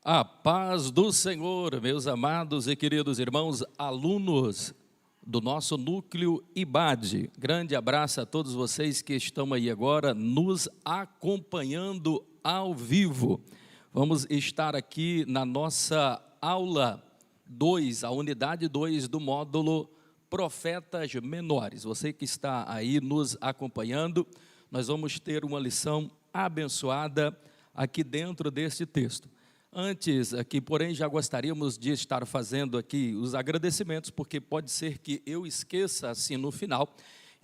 A paz do Senhor, meus amados e queridos irmãos, alunos do nosso núcleo IBAD. Grande abraço a todos vocês que estão aí agora nos acompanhando ao vivo. Vamos estar aqui na nossa aula 2, a unidade 2 do módulo Profetas Menores. Você que está aí nos acompanhando, nós vamos ter uma lição abençoada aqui dentro deste texto. Antes aqui, porém, já gostaríamos de estar fazendo aqui os agradecimentos, porque pode ser que eu esqueça assim no final.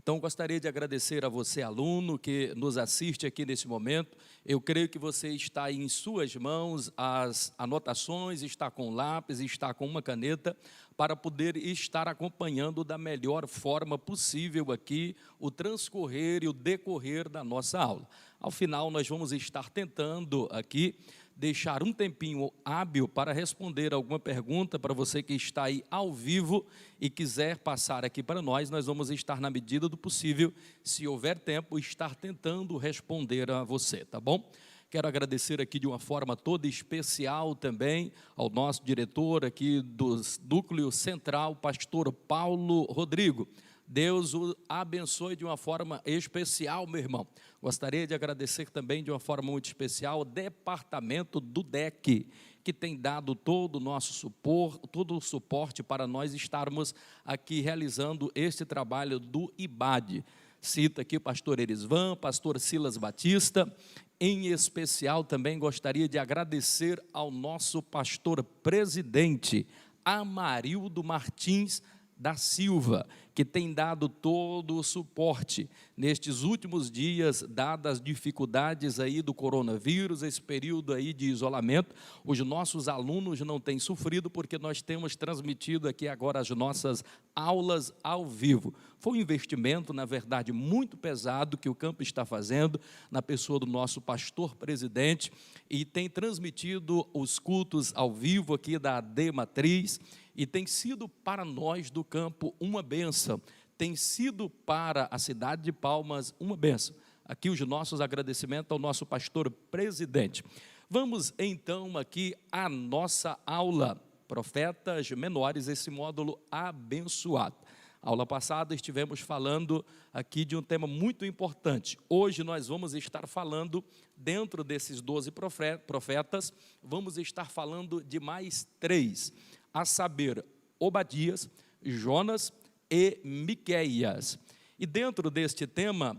Então, gostaria de agradecer a você, aluno, que nos assiste aqui nesse momento. Eu creio que você está aí em suas mãos as anotações, está com lápis, está com uma caneta, para poder estar acompanhando da melhor forma possível aqui o transcorrer e o decorrer da nossa aula. Ao final, nós vamos estar tentando aqui deixar um tempinho hábil para responder alguma pergunta para você que está aí ao vivo e quiser passar aqui para nós vamos estar, na medida do possível, se houver tempo, estar tentando responder a você, tá bom? Quero agradecer aqui de uma forma toda especial também ao nosso diretor aqui do Núcleo Central, pastor Paulo Rodrigo. Deus o abençoe de uma forma especial, meu irmão. Gostaria de agradecer também de uma forma muito especial ao departamento do DEC, que tem dado todo o nosso suporte, todo o suporte para nós estarmos aqui realizando este trabalho do IBAD. Cita aqui o pastor Erisvan, pastor Silas Batista. Em especial também gostaria de agradecer ao nosso pastor presidente, Amarildo Martins da Silva, que tem dado todo o suporte nestes últimos dias, dadas as dificuldades aí do coronavírus, esse período aí de isolamento. Os nossos alunos não têm sofrido, porque nós temos transmitido aqui agora as nossas aulas ao vivo. Foi um investimento, na verdade, muito pesado que o campo está fazendo, na pessoa do nosso pastor presidente, e tem transmitido os cultos ao vivo aqui da AD Matriz, e tem sido para nós do campo uma bênção, tem sido para a cidade de Palmas uma bênção. Aqui os nossos agradecimentos ao nosso pastor presidente. Vamos então aqui à nossa aula, Profetas Menores, esse módulo abençoado. Aula passada estivemos falando aqui de um tema muito importante. Hoje nós vamos estar falando, dentro desses 12 profetas, vamos estar falando de mais 3, a saber, Obadias, Jonas e Miqueias. E dentro deste tema,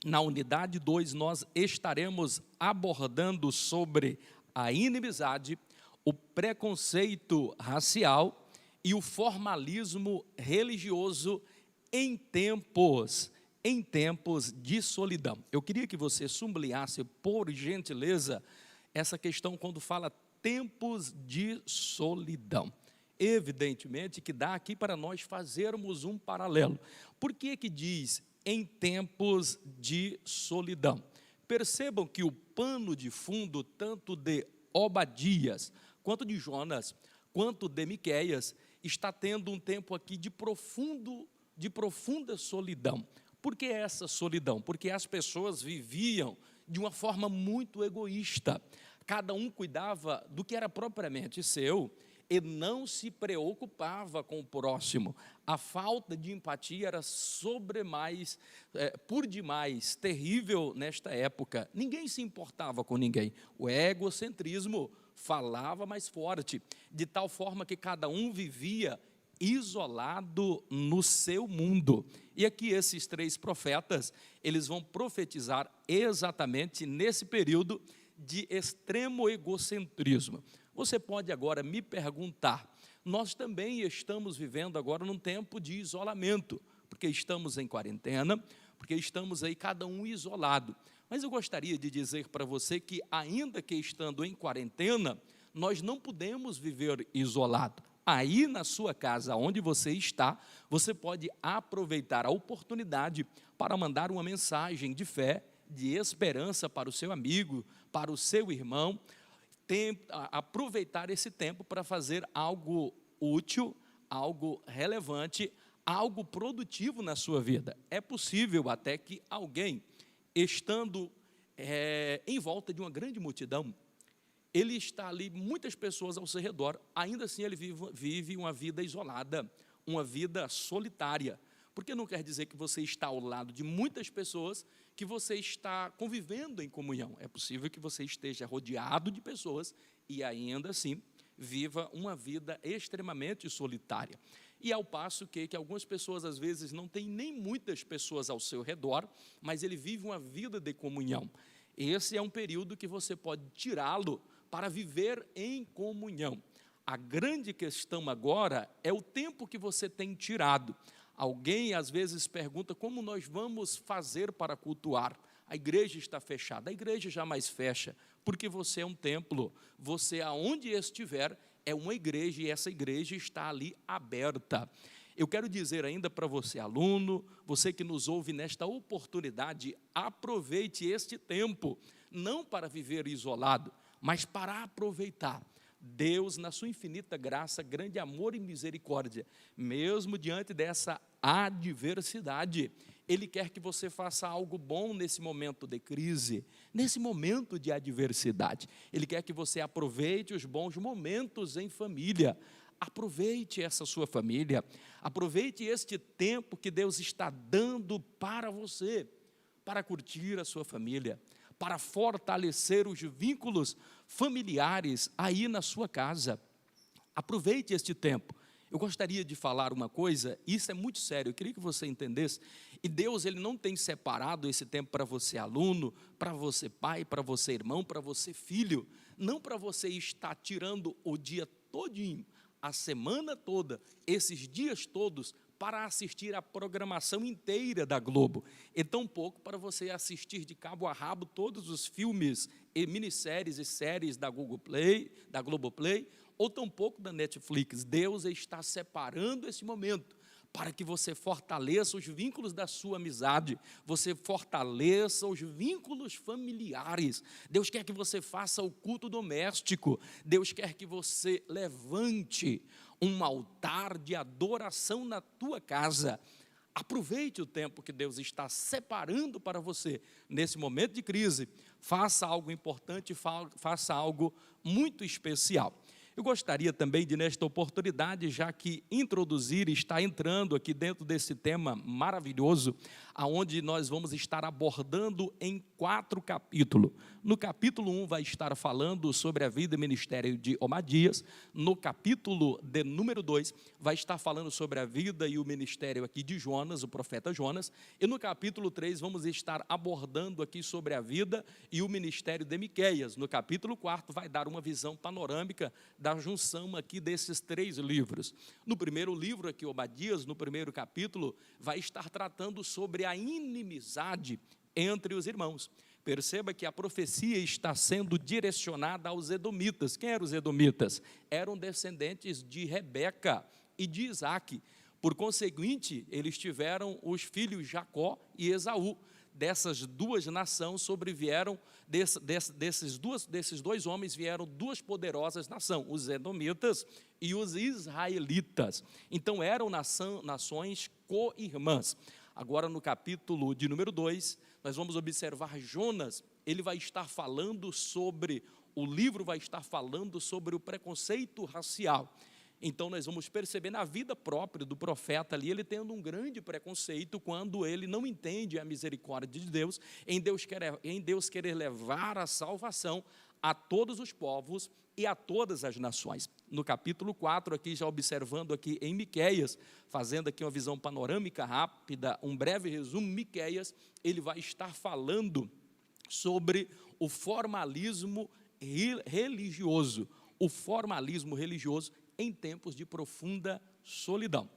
na unidade 2, nós estaremos abordando sobre a inimizade, o preconceito racial e o formalismo religioso em tempos de solidão. Eu queria que você sublinhasse, por gentileza, essa questão quando fala tempos de solidão. Evidentemente que dá aqui para nós fazermos um paralelo. Por que que diz em tempos de solidão? Percebam que o pano de fundo, tanto de Obadias, quanto de Jonas, quanto de Miqueias, está tendo um tempo aqui de profunda solidão. Por que essa solidão? Porque as pessoas viviam de uma forma muito egoísta. Cada um cuidava do que era propriamente seu e não se preocupava com o próximo. A falta de empatia era por demais terrível nesta época. Ninguém se importava com ninguém. O egocentrismo falava mais forte, de tal forma que cada um vivia isolado no seu mundo. E aqui esses 3 profetas, eles vão profetizar exatamente nesse período de extremo egocentrismo. Você pode agora me perguntar, nós também estamos vivendo agora num tempo de isolamento, porque estamos em quarentena, porque estamos aí cada um isolado. Mas eu gostaria de dizer para você que, ainda que estando em quarentena, nós não podemos viver isolado. Aí na sua casa, onde você está, você pode aproveitar a oportunidade para mandar uma mensagem de fé, de esperança para o seu amigo, para o seu irmão. Aproveitar esse tempo para fazer algo útil, algo relevante, algo produtivo na sua vida. É possível até que alguém, estando em volta de uma grande multidão, ele está ali, muitas pessoas ao seu redor, ainda assim ele vive uma vida isolada, uma vida solitária, porque não quer dizer que você está ao lado de muitas pessoas, que você está convivendo em comunhão. É possível que você esteja rodeado de pessoas e ainda assim viva uma vida extremamente solitária. E ao passo que algumas pessoas às vezes não têm nem muitas pessoas ao seu redor, mas ele vive uma vida de comunhão. Esse é um período que você pode tirá-lo para viver em comunhão. A grande questão agora é o tempo que você tem tirado. Alguém às vezes pergunta como nós vamos fazer para cultuar. A igreja está fechada. A igreja jamais fecha, porque você é um templo. Você, aonde estiver, é uma igreja e essa igreja está ali aberta. Eu quero dizer ainda para você, aluno, você que nos ouve nesta oportunidade, aproveite este tempo, não para viver isolado, mas para aproveitar. Deus, na sua infinita graça, grande amor e misericórdia, mesmo diante dessa adversidade, Ele quer que você faça algo bom nesse momento de crise, nesse momento de adversidade. Ele quer que você aproveite os bons momentos em família. Aproveite essa sua família, aproveite este tempo que Deus está dando para você, para curtir a sua família, para fortalecer os vínculos familiares aí na sua casa. Aproveite este tempo. Eu gostaria de falar uma coisa, isso é muito sério, eu queria que você entendesse, e Deus ele não tem separado esse tempo para você aluno, para você pai, para você irmão, para você filho, não para você estar tirando o dia todinho, a semana toda, esses dias todos, para assistir a programação inteira da Globo, e tampouco para você assistir de cabo a rabo todos os filmes e minisséries e séries da Globoplay, ou tampouco da Netflix. Deus está separando esse momento para que você fortaleça os vínculos da sua amizade, você fortaleça os vínculos familiares. Deus quer que você faça o culto doméstico, Deus quer que você levante um altar de adoração na tua casa. Aproveite o tempo que Deus está separando para você nesse momento de crise, faça algo importante, faça algo muito especial. Eu gostaria também de, nesta oportunidade, já que introduzir, está entrando aqui dentro desse tema maravilhoso, aonde nós vamos estar abordando em 4 capítulos. No capítulo 1 vai estar falando sobre a vida e ministério de Obadias, no capítulo de número 2 vai estar falando sobre a vida e o ministério aqui de Jonas, o profeta Jonas, e no capítulo 3 vamos estar abordando aqui sobre a vida e o ministério de Miqueias. No capítulo 4 vai dar uma visão panorâmica da junção aqui desses 3 livros. No primeiro livro aqui, Obadias, no primeiro capítulo, vai estar tratando sobre a inimizade entre os irmãos. Perceba que a profecia está sendo direcionada aos edomitas. Quem eram os edomitas? Eram descendentes de Rebeca e de Isaque. Por conseguinte, eles tiveram os filhos Jacó e Esaú. Dessas 2 nações sobrevieram, desses dois homens vieram 2 poderosas nações, os edomitas e os israelitas. Então eram nações co-irmãs. Agora no capítulo de número 2, nós vamos observar Jonas, ele vai estar falando sobre, o livro vai estar falando sobre o preconceito racial. Então nós vamos perceber na vida própria do profeta ali, ele tendo um grande preconceito quando ele não entende a misericórdia de Deus, em Deus querer levar a salvação a todos os povos e a todas as nações. No capítulo 4, aqui já observando aqui em Miqueias, fazendo aqui uma visão panorâmica rápida, um breve resumo, Miqueias, ele vai estar falando sobre o formalismo religioso, em tempos de profunda solidão.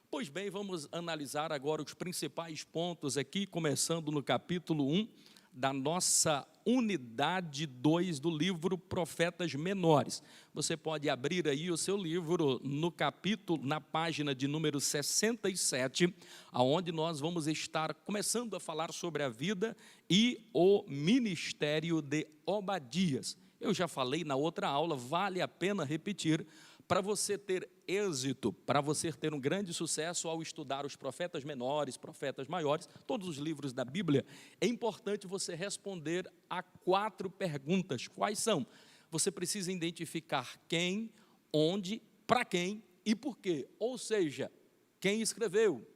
Pois bem, vamos analisar agora os principais pontos aqui, começando no capítulo 1 da nossa unidade 2 do livro Profetas Menores. Você pode abrir aí o seu livro no capítulo, na página de número 67, aonde nós vamos estar começando a falar sobre a vida e o ministério de Obadias. Eu já falei na outra aula, vale a pena repetir, para você ter êxito, para você ter um grande sucesso ao estudar os profetas menores, profetas maiores, todos os livros da Bíblia, é importante você responder a 4 perguntas. Quais são? você precisa identificar quem, onde, para quem e por quê. Ou seja, quem escreveu,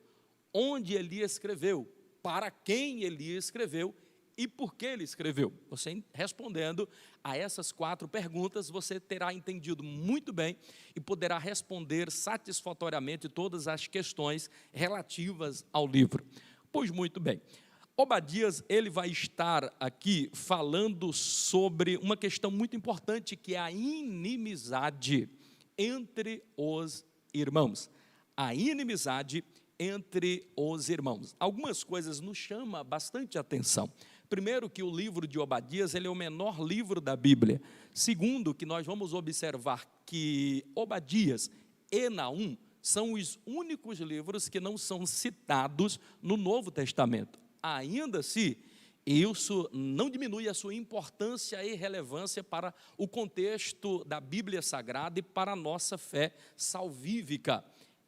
onde ele escreveu, para quem ele escreveu e por que ele escreveu. Você respondendo a essas 4 perguntas, você terá entendido muito bem e poderá responder satisfatoriamente todas as questões relativas ao livro. Pois muito bem, Obadias, ele vai estar aqui falando sobre uma questão muito importante, que é a inimizade entre os irmãos. A inimizade entre os irmãos. Algumas coisas nos chamam bastante atenção. Primeiro, que o livro de Obadias, ele é o menor livro da Bíblia. Segundo, que nós vamos observar que Obadias e Naum são os únicos livros que não são citados no Novo Testamento. Ainda assim, isso não diminui a sua importância e relevância para o contexto da Bíblia Sagrada e para a nossa fé salvífica.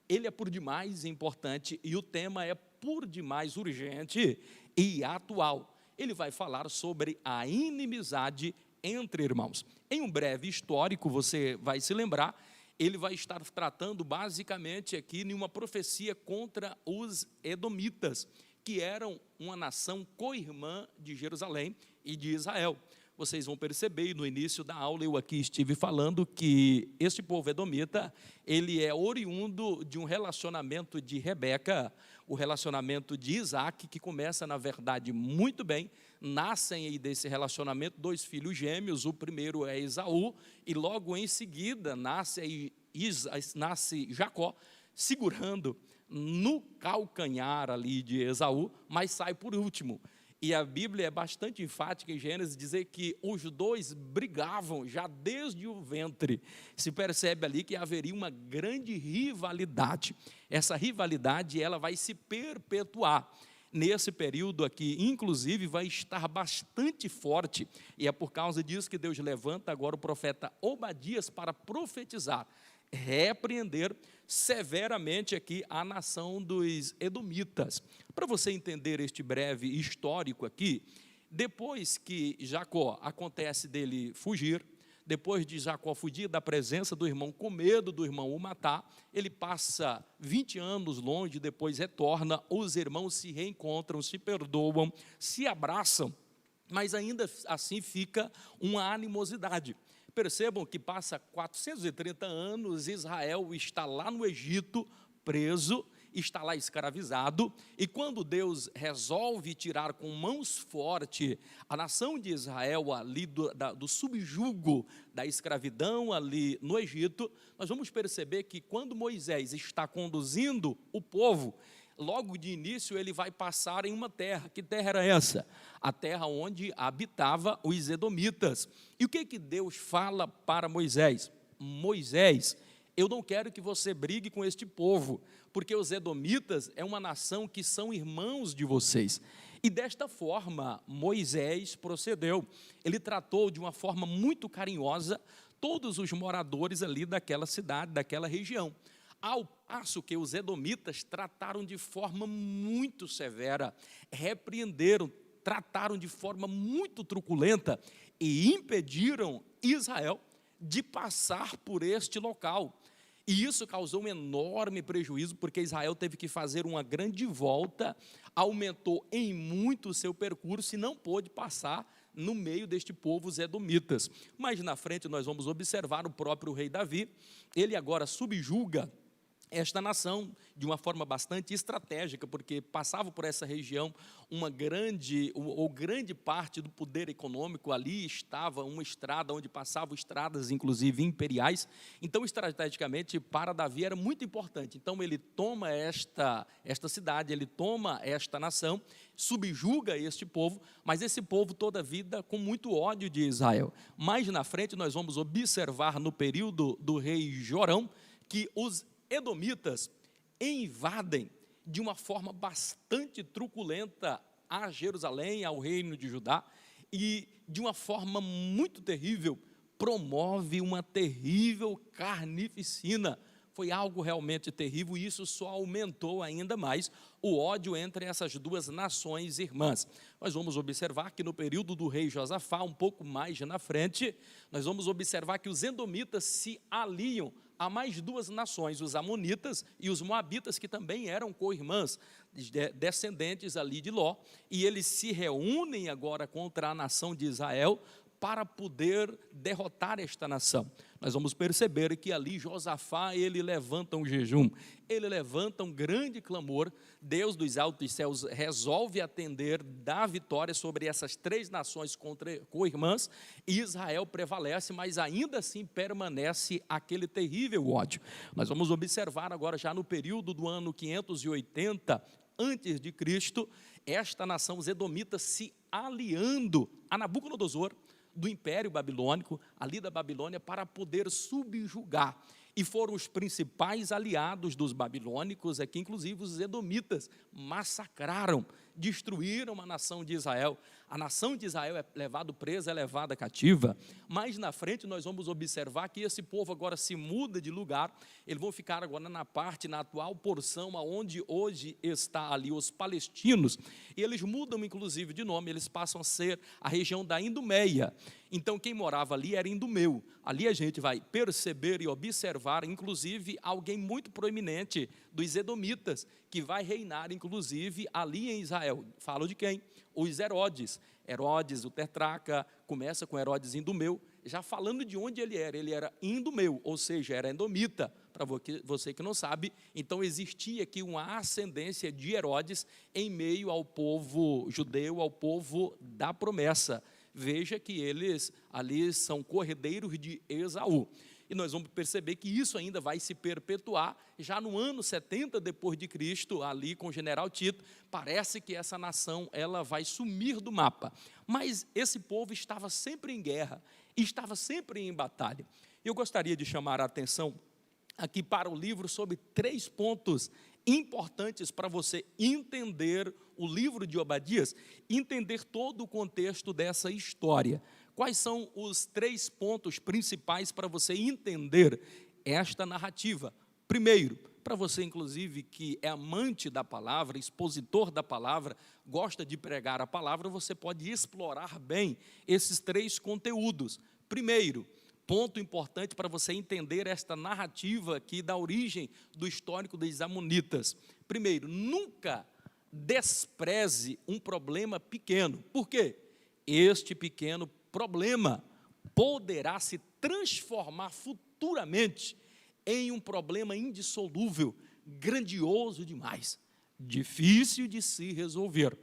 Ele é por demais importante e o tema é por demais urgente e atual. Ele vai falar sobre a inimizade entre irmãos. Em um breve histórico, você vai se lembrar, ele vai estar tratando basicamente aqui de uma profecia contra os edomitas, que eram uma nação co-irmã de Jerusalém e de Israel. Vocês vão perceber, no início da aula eu aqui estive falando que este povo edomita, ele é oriundo de um relacionamento de Rebeca, o relacionamento de Isaac, que começa na verdade muito bem. Nascem aí desse relacionamento 2 filhos gêmeos, o primeiro é Esaú, e logo em seguida nasce Jacó, segurando no calcanhar ali de Esaú, mas sai por último. E a Bíblia é bastante enfática em Gênesis, dizer que os dois brigavam já desde o ventre. Se percebe ali que haveria uma grande rivalidade. Essa rivalidade, ela vai se perpetuar. Nesse período aqui, inclusive, vai estar bastante forte. E é por causa disso que Deus levanta agora o profeta Obadias para profetizar, repreender severamente aqui a nação dos edomitas. Para você entender este breve histórico aqui, depois que Jacó, acontece dele fugir, depois de Jacó fugir da presença do irmão, com medo do irmão o matar, ele passa 20 anos longe, depois retorna, os irmãos se reencontram, se perdoam, se abraçam, mas ainda assim fica uma animosidade. Percebam que passa 430 anos, Israel está lá no Egito, preso, está lá escravizado, e quando Deus resolve tirar com mãos fortes a nação de Israel ali do subjugo da escravidão ali no Egito, nós vamos perceber que quando Moisés está conduzindo o povo, logo de início ele vai passar em uma terra. Que terra era essa? A terra onde habitava os edomitas. E o que Deus fala para Moisés? Moisés, eu não quero que você brigue com este povo, porque os edomitas é uma nação que são irmãos de vocês. E desta forma Moisés procedeu. Ele tratou de uma forma muito carinhosa todos os moradores ali daquela cidade, daquela região. Ao passo que os edomitas trataram de forma muito severa, repreenderam, trataram de forma muito truculenta e impediram Israel de passar por este local. E isso causou um enorme prejuízo, porque Israel teve que fazer uma grande volta, aumentou em muito o seu percurso e não pôde passar no meio deste povo, os edomitas. Mas na frente nós vamos observar o próprio rei Davi, ele agora subjuga esta nação de uma forma bastante estratégica, porque passava por essa região grande parte do poder econômico. Ali estava uma estrada onde passavam estradas, inclusive imperiais. Então, estrategicamente, para Davi era muito importante. Então, ele toma esta cidade, ele toma esta nação, subjuga este povo, mas esse povo toda a vida com muito ódio de Israel. Mais na frente, nós vamos observar no período do rei Jorão, que os edomitas invadem de uma forma bastante truculenta a Jerusalém, ao reino de Judá, e de uma forma muito terrível, promove uma terrível carnificina foi algo realmente terrível, e isso só aumentou ainda mais o ódio entre essas duas nações irmãs. Nós vamos observar que no período do rei Josafá, um pouco mais na frente, nós vamos observar que os edomitas se aliam a mais duas nações, os amonitas e os moabitas, que também eram co-irmãs, descendentes ali de Ló, e eles se reúnem agora contra a nação de Israel para poder derrotar esta nação. Nós vamos perceber que ali Josafá, ele levanta um jejum, ele levanta um grande clamor, Deus dos altos céus resolve atender, dá vitória sobre essas três nações co-irmãs, e Israel prevalece, mas ainda assim permanece aquele terrível ódio. Nós vamos observar agora, já no período do ano 580 antes de Cristo, esta nação, os edomitas, se aliando a Nabucodonosor, do Império Babilônico, ali da Babilônia, para poder subjugar. E foram os principais aliados dos babilônicos, aqui inclusive os edomitas, massacraram, destruíram a nação de Israel. A nação de Israel é levada presa, é levada cativa. Mais na frente nós vamos observar que esse povo agora se muda de lugar, eles vão ficar agora na atual porção, onde hoje está ali os palestinos, e eles mudam inclusive de nome, eles passam a ser a região da Idumeia. Então quem morava ali era Idumeu. Ali a gente vai perceber e observar, inclusive, alguém muito proeminente dos edomitas, que vai reinar, inclusive, ali em Israel. Falo de quem? Os Herodes. Herodes, o tetrarca, começa com Herodes Idumeu, já falando de onde ele era Idumeu, ou seja, era edomita, para você que não sabe. Então existia aqui uma ascendência de Herodes em meio ao povo judeu, ao povo da promessa. Veja que eles ali são cordeiros de Esaú. E nós vamos perceber que isso ainda vai se perpetuar, já no ano 70 depois de Cristo, ali com o general Tito, parece que essa nação ela vai sumir do mapa. Mas esse povo estava sempre em guerra, estava sempre em batalha. Eu gostaria de chamar a atenção aqui para o livro sobre 3 pontos importantes para você entender o livro de Obadias, entender todo o contexto dessa história. Quais são os 3 pontos principais para você entender esta narrativa? Primeiro, para você inclusive que é amante da palavra, expositor da palavra, gosta de pregar a palavra, você pode explorar bem esses 3 conteúdos. Primeiro, ponto importante para você entender esta narrativa aqui da origem do histórico dos amonitas. Primeiro, nunca despreze um problema pequeno. Por quê? Este pequeno problema poderá se transformar futuramente em um problema indissolúvel, grandioso demais, difícil de se resolver.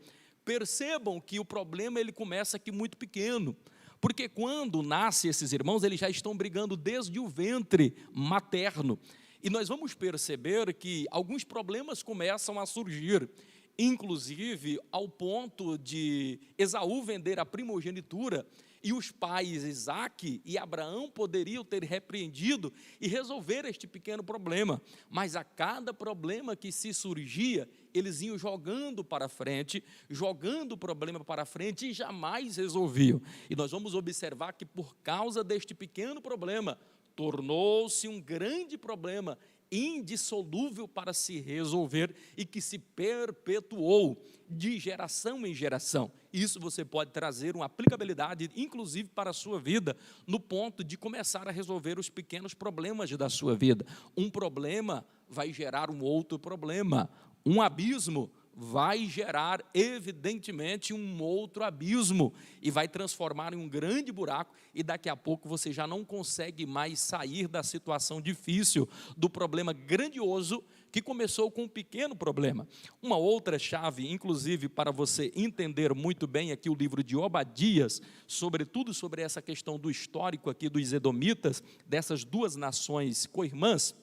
Percebam que o problema ele começa aqui muito pequeno, porque quando nascem esses irmãos, eles já estão brigando desde o ventre materno. E nós vamos perceber que alguns problemas começam a surgir, inclusive ao ponto de Esaú vender a primogenitura, e os pais Isaque e Abraão poderiam ter repreendido e resolver este pequeno problema, mas a cada problema que se surgia, eles iam jogando para frente, jogando o problema para frente e jamais resolviam. E nós vamos observar que por causa deste pequeno problema, tornou-se um grande problema, indissolúvel para se resolver e que se perpetuou de geração em geração. Isso você pode trazer uma aplicabilidade, inclusive para a sua vida, no ponto de começar a resolver os pequenos problemas da sua vida. Um problema vai gerar um outro problema, um abismo vai gerar, evidentemente, um outro abismo e vai transformar em um grande buraco, e daqui a pouco você já não consegue mais sair da situação difícil, do problema grandioso que começou com um pequeno problema. Uma outra chave, inclusive, para você entender muito bem aqui o livro de Obadias, sobretudo sobre essa questão do histórico aqui dos edomitas, dessas duas nações co-irmãs.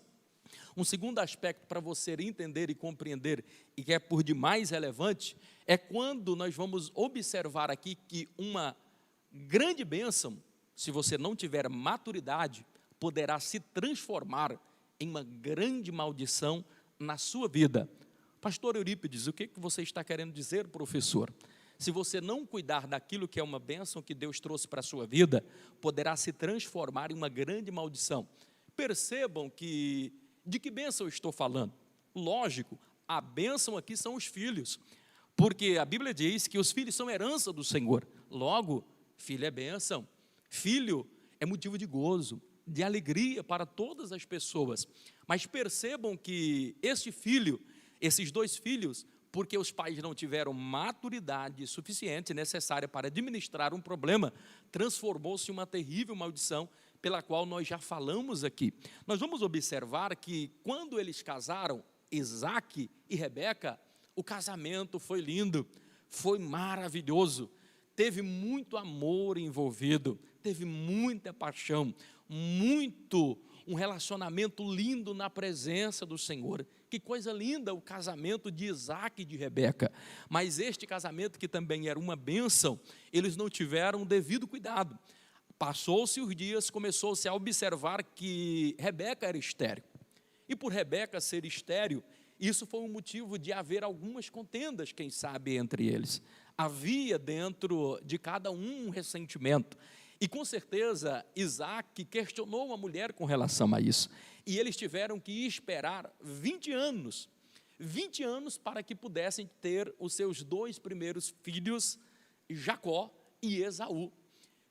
Um segundo aspecto para você entender e compreender, e que é por demais relevante, é quando nós vamos observar aqui que uma grande bênção, se você não tiver maturidade, poderá se transformar em uma grande maldição na sua vida. Pastor Eurípides, o que você está querendo dizer, professor? Se você não cuidar daquilo que é uma bênção que Deus trouxe para a sua vida, poderá se transformar em uma grande maldição. Percebam que De que bênção eu estou falando? Lógico, a bênção aqui são os filhos, porque a Bíblia diz que os filhos são herança do Senhor. Logo, filho é bênção, filho é motivo de gozo, de alegria para todas as pessoas. Mas percebam que este filho, esses dois filhos, porque os pais não tiveram maturidade suficiente, necessária para administrar um problema, transformou-se em uma terrível maldição, pela qual nós já falamos aqui. Nós vamos observar que quando eles casaram, Isaque e Rebeca, o casamento foi lindo, foi maravilhoso, teve muito amor envolvido, teve muita paixão, um relacionamento lindo na presença do Senhor. Que coisa linda o casamento de Isaque e de Rebeca. Mas este casamento, que também era uma bênção, eles não tiveram o devido cuidado. Passou-se os dias, começou-se a observar que Rebeca era estéril. E por Rebeca ser estéril, isso foi um motivo de haver algumas contendas, quem sabe, entre eles. Havia dentro de cada um ressentimento. E com certeza Isaque questionou a mulher com relação a isso. E eles tiveram que esperar 20 anos para que pudessem ter os seus dois primeiros filhos, Jacó e Esaú.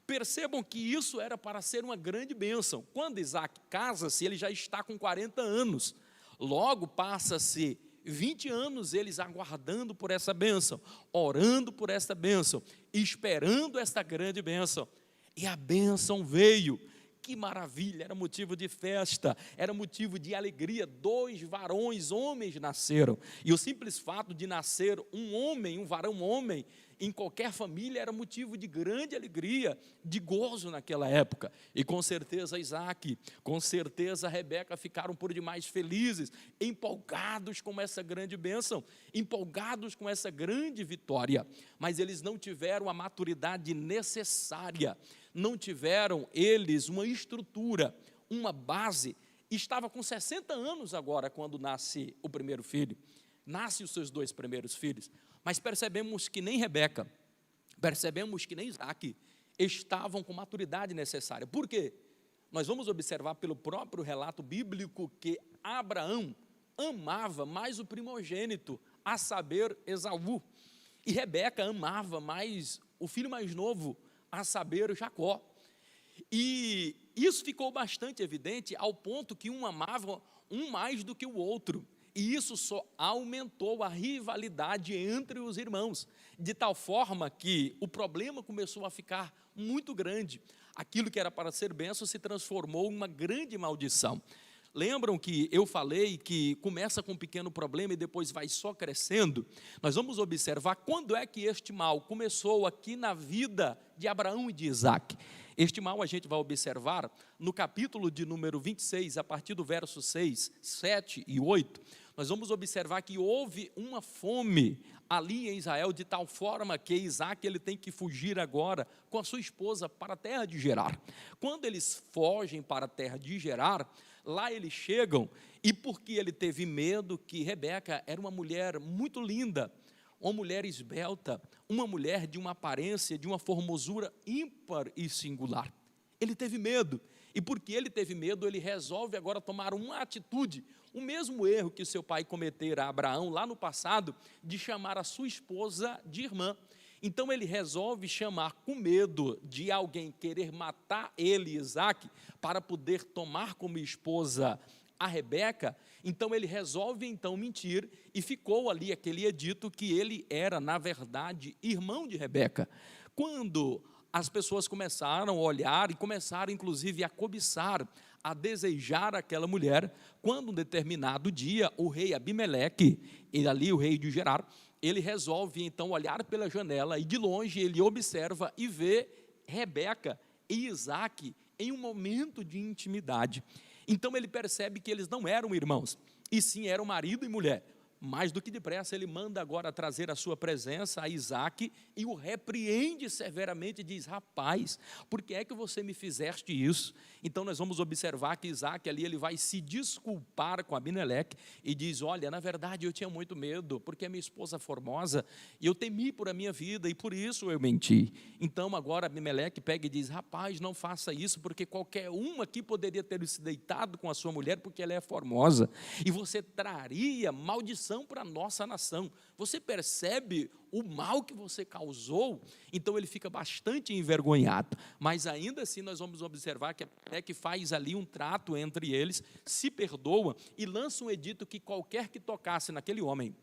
Percebam que isso era para ser uma grande bênção. Quando Isaque casa-se, ele já está com 40 anos. Logo passa-se 20 anos eles aguardando por essa bênção, orando por essa bênção, esperando esta grande bênção. E a bênção veio. Que maravilha, era motivo de festa, era motivo de alegria. 2 varões, homens nasceram. E o simples fato de nascer um homem, um varão homem, em qualquer família era motivo de grande alegria, de gozo naquela época. E com certeza Isaque, com certeza Rebeca ficaram por demais felizes, empolgados com essa grande bênção, empolgados com essa grande vitória. Mas eles não tiveram a maturidade necessária, não tiveram eles uma estrutura, uma base. Estava com 60 anos agora quando nasce o primeiro filho, nasce os seus 2 primeiros filhos. Mas percebemos que nem Rebeca, percebemos que nem Isaque estavam com maturidade necessária. Por quê? Nós vamos observar pelo próprio relato bíblico que Abraão amava mais o primogênito, a saber, Esaú. E Rebeca amava mais o filho mais novo, a saber, Jacó. E isso ficou bastante evidente ao ponto que um amava um mais do que o outro. E isso só aumentou a rivalidade entre os irmãos, de tal forma que o problema começou a ficar muito grande. Aquilo que era para ser bênção se transformou em uma grande maldição. Lembram que eu falei que começa com um pequeno problema e depois vai só crescendo? Nós vamos observar quando é que este mal começou aqui na vida de Abraão e de Isaque. Este mal a gente vai observar no capítulo de número 26, a partir do verso 6, 7 e 8. Nós vamos observar que houve uma fome ali em Israel, de tal forma que Isaque ele tem que fugir agora com a sua esposa para a terra de Gerar. Quando eles fogem para a terra de Gerar, lá eles chegam, e porque ele teve medo que Rebeca era uma mulher muito linda, uma mulher esbelta, uma mulher de uma aparência, de uma formosura ímpar e singular. Ele teve medo, e porque ele teve medo, ele resolve agora tomar uma atitude, o mesmo erro que seu pai cometera a Abraão lá no passado, de chamar a sua esposa de irmã. Então ele resolve chamar, com medo de alguém querer matar ele, Isaque, para poder tomar como esposa a Rebeca. Então ele resolve mentir, e ficou ali aquele edito que ele era, na verdade, irmão de Rebeca. Quando as pessoas começaram a olhar e começaram inclusive a cobiçar, a desejar aquela mulher, quando um determinado dia o rei Abimeleque, ele ali o rei de Gerar, ele resolve então olhar pela janela, e de longe ele observa e vê Rebeca e Isaque em um momento de intimidade. Então ele percebe que eles não eram irmãos, e sim eram marido e mulher. mais do que depressa, ele manda agora trazer à sua presença a Isaque e o repreende severamente e diz: rapaz, por que é que você me fizeste isso? Então nós vamos observar que Isaque ali, ele vai se desculpar com Abimeleque e diz: olha, na verdade eu tinha muito medo, porque a minha esposa é formosa, e eu temi por a minha vida, e por isso eu menti. Então agora Abimeleque pega e diz: rapaz, não faça isso, porque qualquer um aqui poderia ter se deitado com a sua mulher, porque ela é formosa, e você traria maldição para a nossa nação. Você percebe o mal que você causou? Então ele fica bastante envergonhado, mas ainda assim nós vamos observar que até que faz ali um trato entre eles, se perdoa e lança um edito que qualquer que tocasse naquele homem,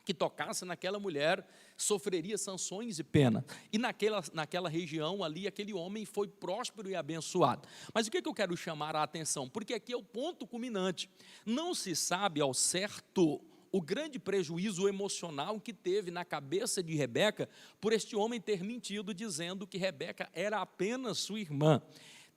que tocasse naquela mulher, sofreria sanções e pena. E naquela região ali, aquele homem foi próspero e abençoado. Mas o que eu quero chamar a atenção? Porque aqui é o ponto culminante. Não se sabe ao certo o grande prejuízo emocional que teve na cabeça de Rebeca por este homem ter mentido, dizendo que Rebeca era apenas sua irmã.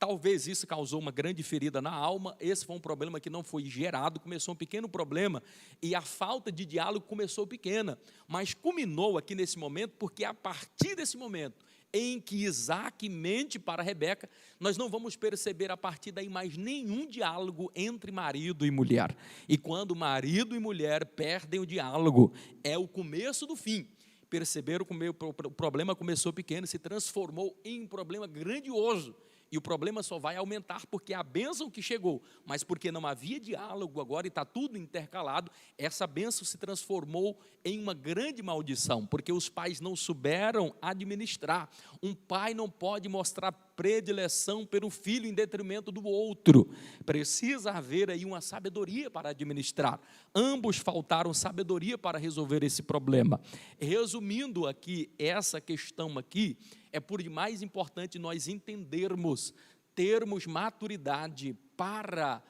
Talvez isso causou uma grande ferida na alma. Esse foi um problema que não foi gerado, começou um pequeno problema, e a falta de diálogo começou pequena, mas culminou aqui nesse momento, porque a partir desse momento, em que Isaque mente para Rebeca, nós não vamos perceber a partir daí mais nenhum diálogo entre marido e mulher. E quando marido e mulher perdem o diálogo, é o começo do fim. Perceberam que o problema começou pequeno e se transformou em um problema grandioso. E o problema só vai aumentar porque a bênção que chegou, mas porque não havia diálogo agora e está tudo intercalado, essa bênção se transformou em uma grande maldição, porque os pais não souberam administrar. Um pai não pode mostrar predileção pelo filho em detrimento do outro. Precisa haver aí uma sabedoria para administrar. Ambos faltaram sabedoria para resolver esse problema. Resumindo aqui, essa questão aqui, é por demais importante nós entendermos, termos maturidade para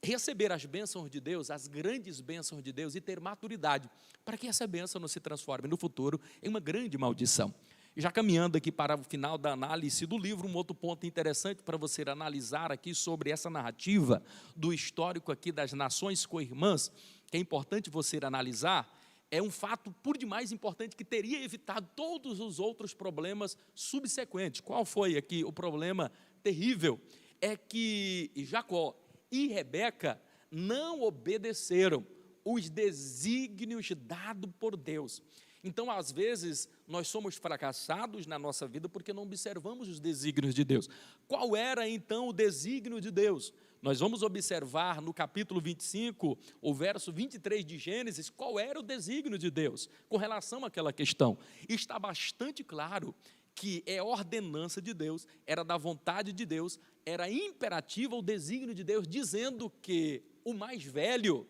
receber as bênçãos de Deus, as grandes bênçãos de Deus, e ter maturidade para que essa bênção não se transforme no futuro em uma grande maldição. Já caminhando aqui para o final da análise do livro, um outro ponto interessante para você analisar aqui sobre essa narrativa do histórico aqui das nações co-irmãs, que é importante você analisar, é um fato por demais importante que teria evitado todos os outros problemas subsequentes. Qual foi aqui o problema terrível? É que Jacó e Rebeca não obedeceram os desígnios dados por Deus. Então, às vezes, nós somos fracassados na nossa vida porque não observamos os desígnios de Deus. Qual era, então, o desígnio de Deus? Nós vamos observar no capítulo 25, o verso 23 de Gênesis, qual era o desígnio de Deus com relação àquela questão. E está bastante claro que é ordenança de Deus, era da vontade de Deus, era imperativo o desígnio de Deus, dizendo que o mais velho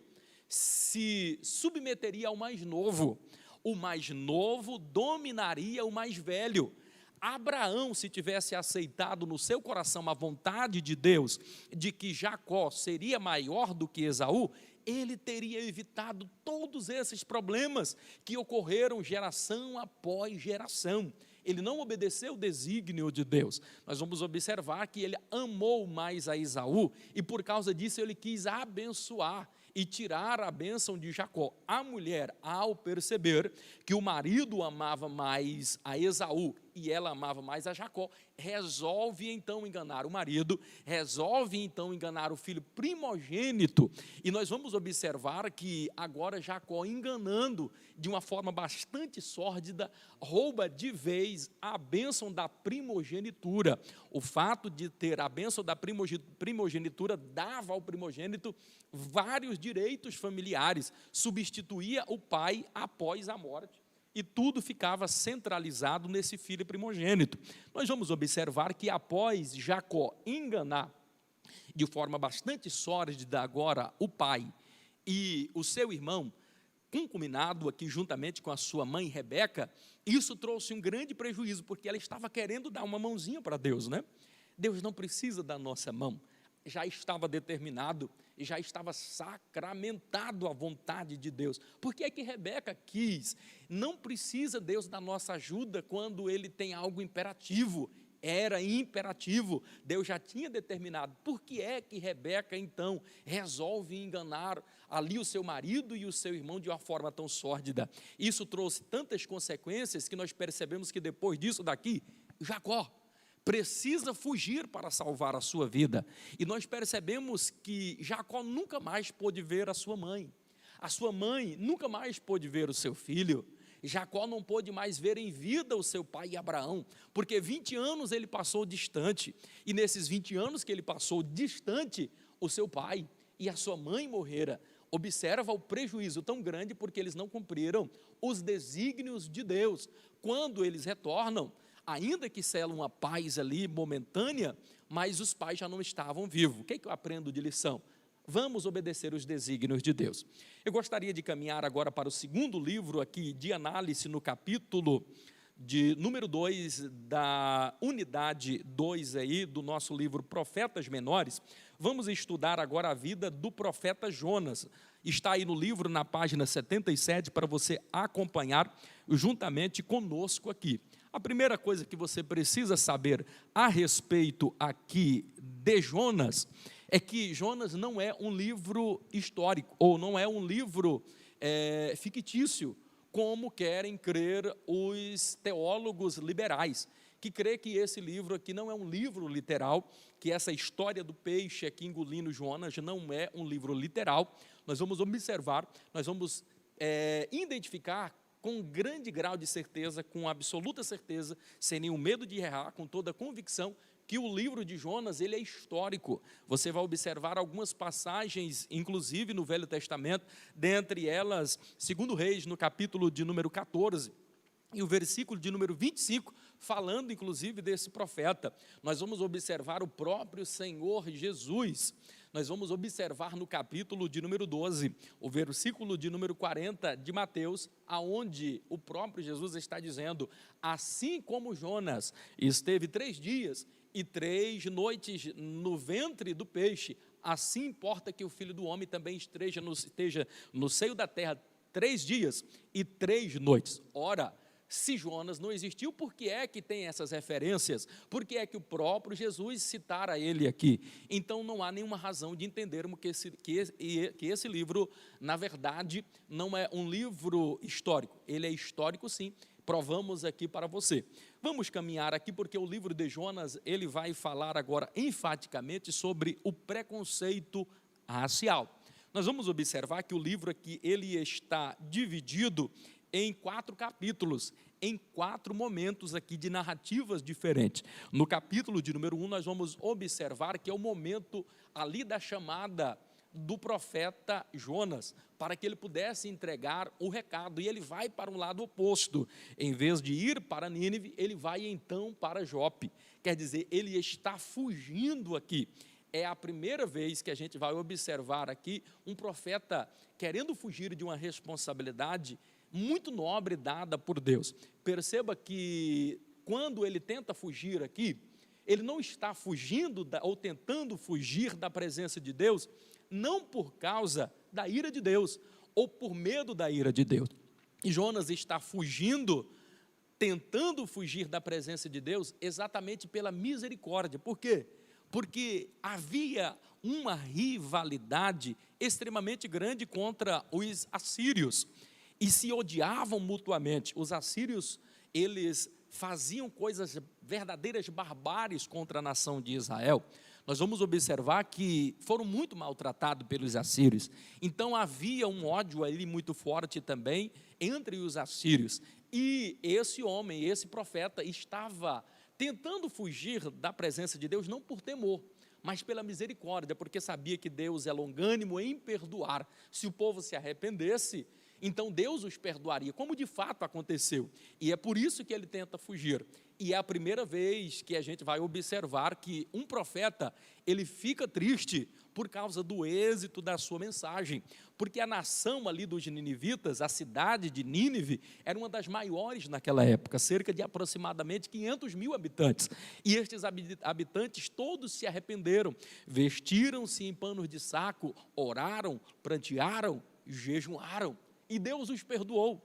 se submeteria ao mais novo. O mais novo dominaria o mais velho. Abraão, se tivesse aceitado no seu coração a vontade de Deus, de que Jacó seria maior do que Esaú, ele teria evitado todos esses problemas que ocorreram geração após geração. Ele não obedeceu o desígnio de Deus. Nós vamos observar que ele amou mais a Esaú, e por causa disso ele quis abençoar e tirar a bênção de Jacó. A mulher, ao perceber que o marido amava mais a Esaú e ela amava mais a Jacó, resolve então enganar o marido, resolve então enganar o filho primogênito, e nós vamos observar que agora Jacó, enganando de uma forma bastante sórdida, rouba de vez a bênção da primogenitura. O fato de ter a bênção da primogenitura dava ao primogênito vários direitos familiares, substituía o pai após a morte, e tudo ficava centralizado nesse filho primogênito. Nós vamos observar que após Jacó enganar de forma bastante sórdida agora o pai e o seu irmão, concuminado aqui juntamente com a sua mãe Rebeca, isso trouxe um grande prejuízo, porque ela estava querendo dar uma mãozinha para Deus, né? Deus não precisa da nossa mão. Já estava determinado e já estava sacramentado a vontade de Deus. Por que é que Rebeca quis? Não precisa Deus da nossa ajuda quando Ele tem algo imperativo. era imperativo, Deus já tinha determinado. Por que é que Rebeca, então, resolve enganar ali o seu marido e o seu irmão de uma forma tão sórdida? Isso trouxe tantas consequências que nós percebemos que depois disso daqui, Jacó precisa fugir para salvar a sua vida. E nós percebemos que Jacó nunca mais pôde ver a sua mãe nunca mais pôde ver o seu filho. Jacó não pôde mais ver em vida o seu pai Abraão, porque 20 anos ele passou distante, e nesses 20 anos que ele passou distante, o seu pai e a sua mãe morreram. Observa o prejuízo tão grande, porque eles não cumpriram os desígnios de Deus. Quando eles retornam, ainda que selam uma paz ali momentânea, mas os pais já não estavam vivos. O que eu aprendo de lição? Vamos obedecer os desígnios de Deus. Eu gostaria de caminhar agora para o segundo livro aqui de análise, no capítulo de número 2, da unidade 2 aí, do nosso livro Profetas Menores. Vamos estudar agora a vida do profeta Jonas. Está aí no livro, na página 77, para você acompanhar juntamente conosco aqui. A primeira coisa que você precisa saber a respeito aqui de Jonas é que Jonas não é um livro histórico, ou não é um livro fictício, como querem crer os teólogos liberais, que crê que esse livro aqui não é um livro literal, que essa história do peixe aqui engolindo Jonas não é um livro literal. Nós vamos observar, nós vamos identificar com grande grau de certeza, com absoluta certeza, sem nenhum medo de errar, com toda a convicção, que o livro de Jonas, ele é histórico. Você vai observar algumas passagens, inclusive no Velho Testamento, dentre elas, 2 Reis, no capítulo de número 14, e o versículo de número 25, falando inclusive desse profeta. Nós vamos observar o próprio Senhor Jesus. Nós vamos observar no capítulo de número 12, o versículo de número 40 de Mateus, aonde o próprio Jesus está dizendo: assim como Jonas esteve 3 dias e 3 noites no ventre do peixe, assim importa que o Filho do Homem também esteja no seio da terra 3 dias e 3 noites. Ora, se Jonas não existiu, por que é que tem essas referências? Por que é que o próprio Jesus citara ele aqui? Então não há nenhuma razão de entendermos que esse livro, na verdade, não é um livro histórico. Ele é histórico, sim, provamos aqui para você. Vamos caminhar aqui, porque o livro de Jonas, ele vai falar agora enfaticamente sobre o preconceito racial. Nós vamos observar que o livro aqui, ele está dividido em 4 capítulos, em 4 momentos aqui de narrativas diferentes. No capítulo de número 1, nós vamos observar que é o momento ali da chamada do profeta Jonas, para que ele pudesse entregar o recado, e ele vai para um lado oposto. Em vez de ir para Nínive, ele vai então para Jope. Quer dizer, ele está fugindo aqui. É a primeira vez que a gente vai observar aqui um profeta querendo fugir de uma responsabilidade muito nobre dada por Deus. Perceba que quando ele tenta fugir aqui, ele não está fugindo ou tentando fugir da presença de Deus, não por causa da ira de Deus, ou por medo da ira de Deus. E Jonas está fugindo, tentando fugir da presença de Deus, exatamente pela misericórdia. Por quê? Porque havia uma rivalidade extremamente grande contra os assírios, e se odiavam mutuamente. Os assírios, eles faziam coisas, verdadeiras barbáries contra a nação de Israel. Nós vamos observar que foram muito maltratados pelos assírios. Então havia um ódio ali muito forte também entre os assírios. E esse homem, esse profeta, estava tentando fugir da presença de Deus, não por temor, mas pela misericórdia, porque sabia que Deus é longânimo em perdoar. Se o povo se arrependesse, então Deus os perdoaria, como de fato aconteceu. E é por isso que ele tenta fugir. E é a primeira vez que a gente vai observar que um profeta, ele fica triste por causa do êxito da sua mensagem. Porque a nação ali dos ninivitas, a cidade de Nínive, era uma das maiores naquela época, cerca de aproximadamente 500 mil habitantes. E estes habitantes todos se arrependeram, vestiram-se em panos de saco, oraram, prantearam, jejuaram. E Deus os perdoou.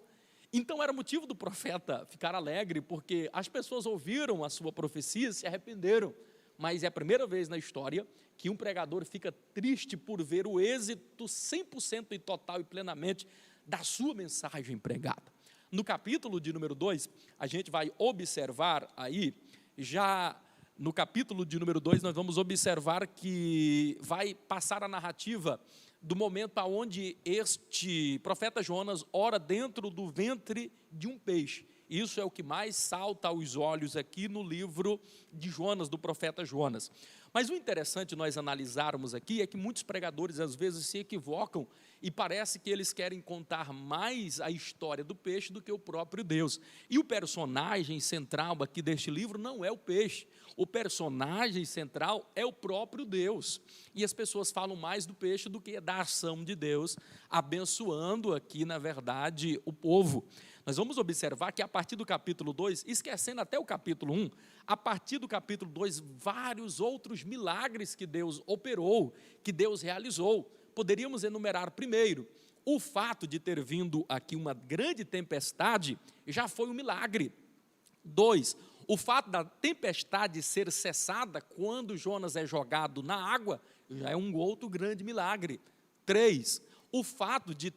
Então era motivo do profeta ficar alegre, porque as pessoas ouviram a sua profecia e se arrependeram. Mas é a primeira vez na história que um pregador fica triste por ver o êxito 100% e total e plenamente da sua mensagem pregada. No capítulo de número 2, a gente vai observar aí, já no capítulo de número 2, nós vamos observar que vai passar a narrativa do momento onde este profeta Jonas ora dentro do ventre de um peixe. Isso é o que mais salta aos olhos aqui no livro de Jonas, do profeta Jonas. Mas o interessante nós analisarmos aqui é que muitos pregadores às vezes se equivocam e parece que eles querem contar mais a história do peixe do que o próprio Deus. E o personagem central aqui deste livro não é o peixe. O personagem central é o próprio Deus. E as pessoas falam mais do peixe do que da ação de Deus, abençoando aqui, na verdade, o povo. Nós vamos observar que a partir do capítulo 2, esquecendo até o capítulo 1, a partir do capítulo 2, vários outros milagres que Deus operou, que Deus realizou. Poderíamos enumerar primeiro, o fato de ter vindo aqui uma grande tempestade, já foi um milagre. 2, o fato da tempestade ser cessada quando Jonas é jogado na água, já é um outro grande milagre. 3, o fato de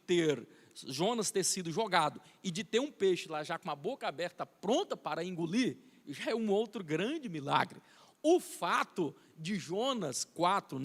Jonas ter sido jogado e de ter um peixe lá já com a boca aberta, pronta para engolir, já é um outro grande milagre. O fato de Jonas 4,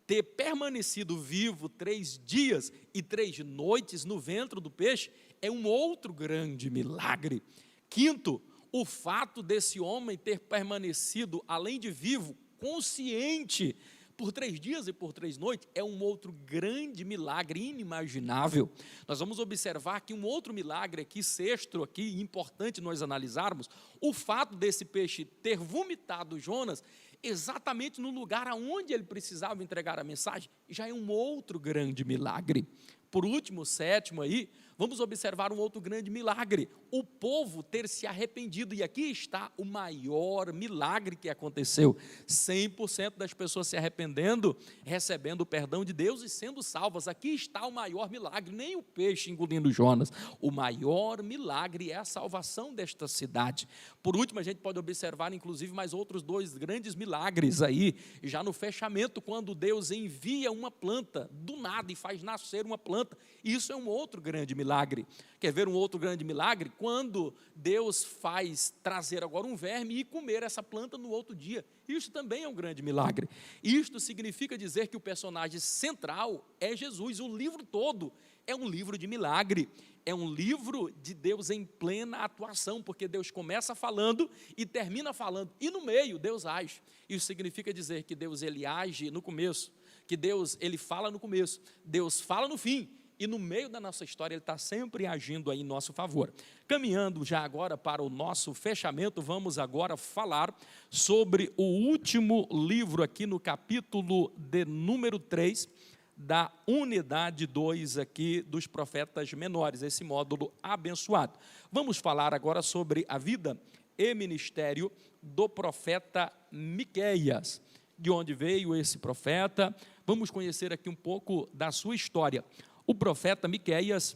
ter permanecido vivo 3 dias e 3 noites no ventre do peixe, é um outro grande milagre. 5, o fato desse homem ter permanecido, além de vivo, consciente, por 3 dias e por 3 noites, é um outro grande milagre inimaginável. Nós vamos observar que um outro milagre aqui, 6º aqui, importante nós analisarmos, o fato desse peixe ter vomitado Jonas, exatamente no lugar aonde ele precisava entregar a mensagem, já é um outro grande milagre. Por último, 7º aí, vamos observar um outro grande milagre, o povo ter se arrependido, e aqui está o maior milagre que aconteceu, 100% das pessoas se arrependendo, recebendo o perdão de Deus e sendo salvas. Aqui está o maior milagre, nem o peixe engolindo Jonas, o maior milagre é a salvação desta cidade. Por último, a gente pode observar inclusive mais outros 2 grandes milagres aí, já no fechamento, quando Deus envia uma planta do nada e faz nascer uma planta. Isso é um outro grande milagre. Quer ver um outro grande milagre? Quando Deus faz trazer agora um verme e comer essa planta no outro dia. Isso também é um grande milagre. Isto significa dizer que o personagem central é Jesus. O livro todo é um livro de milagre. É um livro de Deus em plena atuação, porque Deus começa falando e termina falando. E no meio, Deus age. Isso significa dizer que Deus ele age no começo, que Deus ele fala no começo, Deus fala no fim, e no meio da nossa história ele está sempre agindo aí em nosso favor. Caminhando já agora para o nosso fechamento, vamos agora falar sobre o último livro aqui no capítulo de número 3, da unidade 2 aqui dos profetas menores, esse módulo abençoado. Vamos falar agora sobre a vida e ministério do profeta Miqueias. De onde veio esse profeta? Vamos conhecer aqui um pouco da sua história. O profeta Miqueias,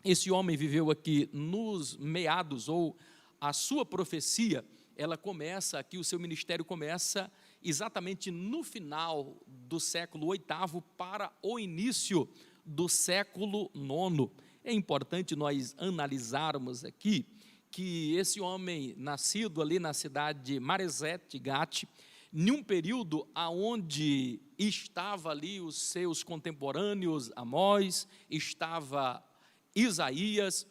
esse homem viveu aqui nos meados, ou a sua profecia, ela começa aqui, o seu ministério começa exatamente no final do século 8º para o início do século 9º. É importante nós analisarmos aqui que esse homem, nascido ali na cidade de Maresete Gate, em um período onde estava ali os seus contemporâneos, Amós, estava Isaías,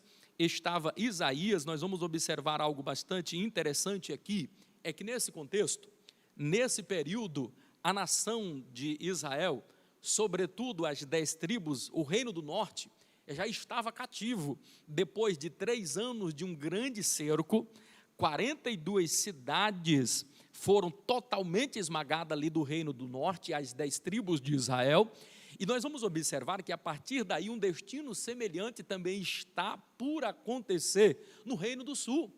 nós vamos observar algo bastante interessante aqui, é que nesse contexto, nesse período, a nação de Israel, sobretudo as 10 tribos, o reino do norte, já estava cativo, depois de 3 anos de um grande cerco, 42 cidades foram totalmente esmagadas ali do reino do norte, as 10 tribos de Israel, e nós vamos observar que a partir daí um destino semelhante também está por acontecer no reino do sul.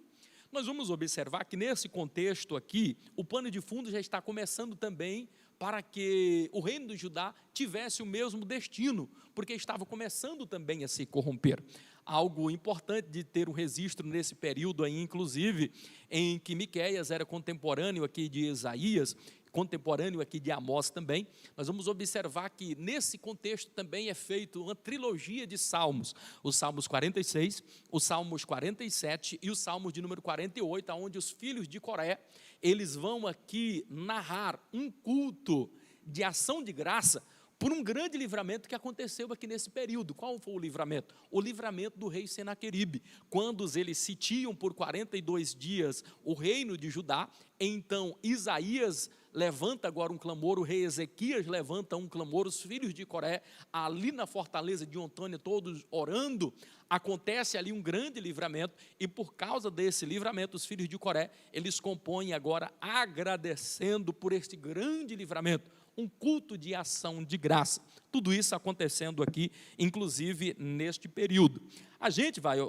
Nós vamos observar que nesse contexto aqui, o pano de fundo já está começando também para que o reino de Judá tivesse o mesmo destino, porque estava começando também a se corromper. Algo importante de ter um registro nesse período aí, inclusive, em que Miqueias era contemporâneo aqui de Isaías, contemporâneo aqui de Amós também, nós vamos observar que nesse contexto também é feito uma trilogia de salmos, os salmos 46, os salmos 47 e os salmos de número 48, onde os filhos de Coré, eles vão aqui narrar um culto de ação de graça por um grande livramento que aconteceu aqui nesse período. Qual foi o livramento? O livramento do rei Senaqueribe. Quando eles sitiam por 42 dias o reino de Judá, então Isaías levanta agora um clamor, o rei Ezequias levanta um clamor, os filhos de Coré, ali na fortaleza de Ontânia, todos orando, acontece ali um grande livramento, e por causa desse livramento, os filhos de Coré, eles compõem agora agradecendo por este grande livramento, um culto de ação de graça. Tudo isso acontecendo aqui, inclusive neste período.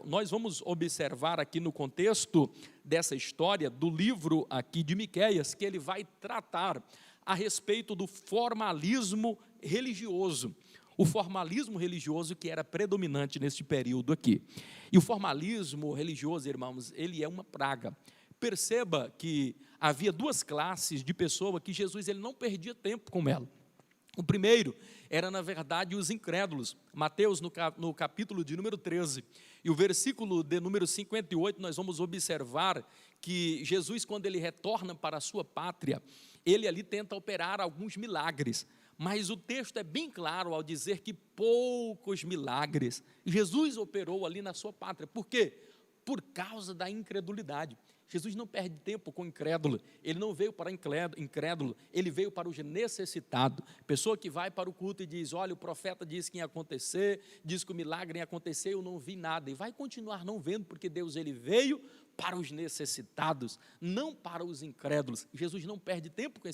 Nós vamos observar aqui no contexto dessa história do livro aqui de Miqueias, que ele vai tratar a respeito do formalismo religioso. O formalismo religioso que era predominante neste período aqui. E o formalismo religioso, irmãos, ele é uma praga. Perceba que havia duas classes de pessoas que Jesus ele não perdia tempo com ela. O primeiro era, na verdade, os incrédulos. Mateus, no capítulo de número 13, e o versículo de número 58, nós vamos observar que Jesus, quando ele retorna para a sua pátria, ele ali tenta operar alguns milagres. Mas o texto é bem claro ao dizer que poucos milagres Jesus operou ali na sua pátria. Por quê? Por causa da incredulidade. Jesus não perde tempo com o incrédulo, ele não veio para incrédulo, ele veio para os necessitados. Pessoa que vai para o culto e diz, olha, o profeta disse que ia acontecer, diz que o milagre ia acontecer, eu não vi nada, e vai continuar não vendo, porque Deus ele veio para os necessitados, não para os incrédulos. Jesus não perde tempo com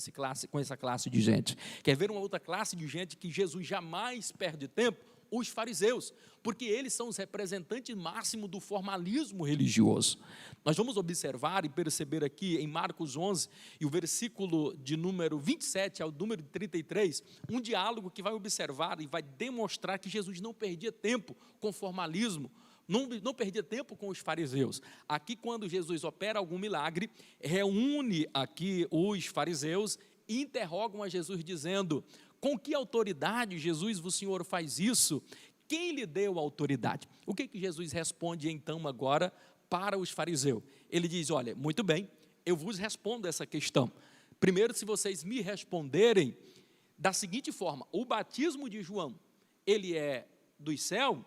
essa classe de gente. Quer ver uma outra classe de gente que Jesus jamais perde tempo? Os fariseus, porque eles são os representantes máximos do formalismo religioso. Nós vamos observar e perceber aqui em Marcos 11, e o versículo de número 27 ao número 33, um diálogo que vai observar e vai demonstrar que Jesus não perdia tempo com formalismo, não perdia tempo com os fariseus. Aqui, quando Jesus opera algum milagre, reúne aqui os fariseus e interrogam a Jesus dizendo, com que autoridade, Jesus, o Senhor faz isso? Quem lhe deu a autoridade? O que Jesus responde então agora para os fariseus? Ele diz, olha, muito bem, eu vos respondo essa questão. Primeiro, se vocês me responderem da seguinte forma, o batismo de João, ele é dos céus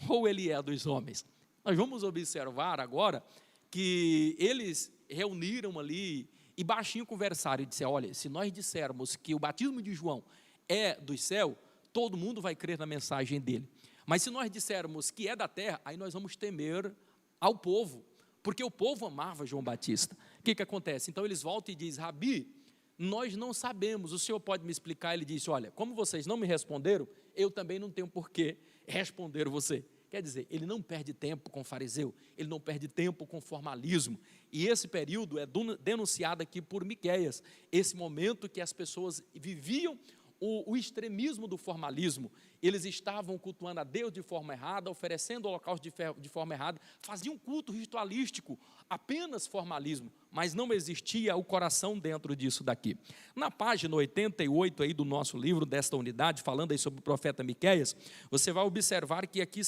ou ele é dos homens? Nós vamos observar agora que eles reuniram ali e baixinho conversaram e disseram, olha, se nós dissermos que o batismo de João é do céu, todo mundo vai crer na mensagem dele. Mas se nós dissermos que é da terra, aí nós vamos temer ao povo, porque o povo amava João Batista. O que acontece? Então eles voltam e dizem, Rabi, nós não sabemos, o senhor pode me explicar? Ele disse, olha, como vocês não me responderam, eu também não tenho por que responder você. Quer dizer, ele não perde tempo com o fariseu, ele não perde tempo com formalismo. E esse período é denunciado aqui por Miqueias, esse momento que as pessoas viviam o extremismo do formalismo. Eles estavam cultuando a Deus de forma errada, oferecendo holocaustos de forma errada, faziam culto ritualístico, apenas formalismo, mas não existia o coração dentro disso daqui. Na página 88 aí do nosso livro, desta unidade, falando aí sobre o profeta Miqueias, você vai observar que aqui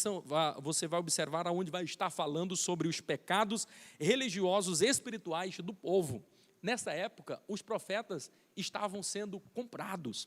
você vai observar aonde vai estar falando sobre os pecados religiosos espirituais do povo. Nessa época, os profetas estavam sendo comprados.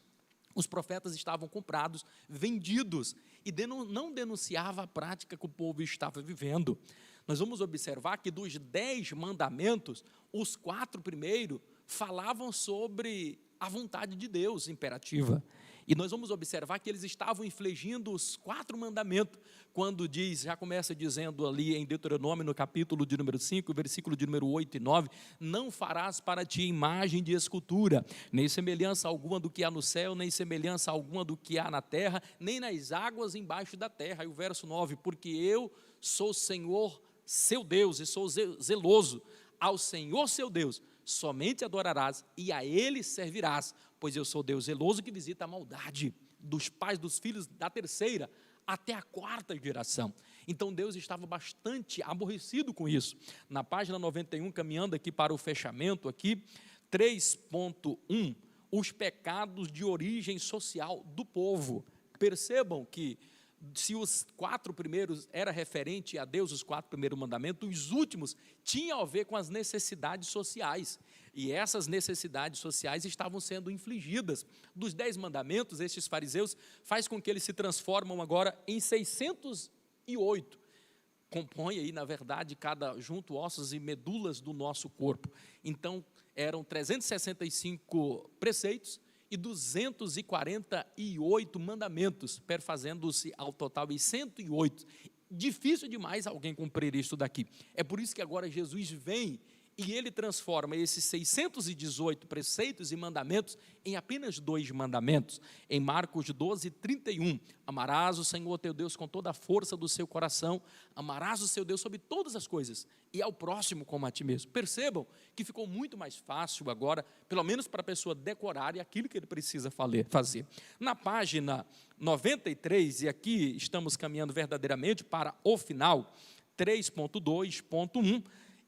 Os profetas estavam comprados, vendidos, e não denunciava a prática que o povo estava vivendo. Nós vamos observar que dos 10 mandamentos, os 4 primeiros falavam sobre a vontade de Deus imperativa. E nós vamos observar que eles estavam infligindo os 4 mandamentos, quando diz, já começa dizendo ali em Deuteronômio, no capítulo de número 5, versículo de número 8 e 9, não farás para ti imagem de escultura, nem semelhança alguma do que há no céu, nem semelhança alguma do que há na terra, nem nas águas embaixo da terra. E o verso 9, porque eu sou Senhor, seu Deus, e sou zeloso, ao Senhor, seu Deus, somente adorarás e a Ele servirás, pois eu sou Deus zeloso que visita a maldade dos pais dos filhos da terceira até a quarta geração. Então Deus estava bastante aborrecido com isso. Na página 91, caminhando aqui para o fechamento aqui, 3.1, os pecados de origem social do povo. Percebam que se os 4 primeiros era referente a Deus, os 4 primeiros mandamentos, os últimos tinham a ver com as necessidades sociais. E essas necessidades sociais estavam sendo infligidas. Dos 10 mandamentos, estes fariseus faz com que eles se transformam agora em 608. Compõe aí, na verdade, cada junto ossos e medulas do nosso corpo. Então, eram 365 preceitos e 248 mandamentos, perfazendo-se ao total em 108. Difícil demais alguém cumprir isso daqui. É por isso que agora Jesus vem e ele transforma esses 618 preceitos e mandamentos em apenas 2 mandamentos. Em Marcos 12:31, amarás o Senhor teu Deus com toda a força do seu coração, amarás o seu Deus sobre todas as coisas, e ao próximo como a ti mesmo. Percebam que ficou muito mais fácil agora, pelo menos para a pessoa decorar aquilo que ele precisa fazer. Na página 93, e aqui estamos caminhando verdadeiramente para o final, 3.2.1,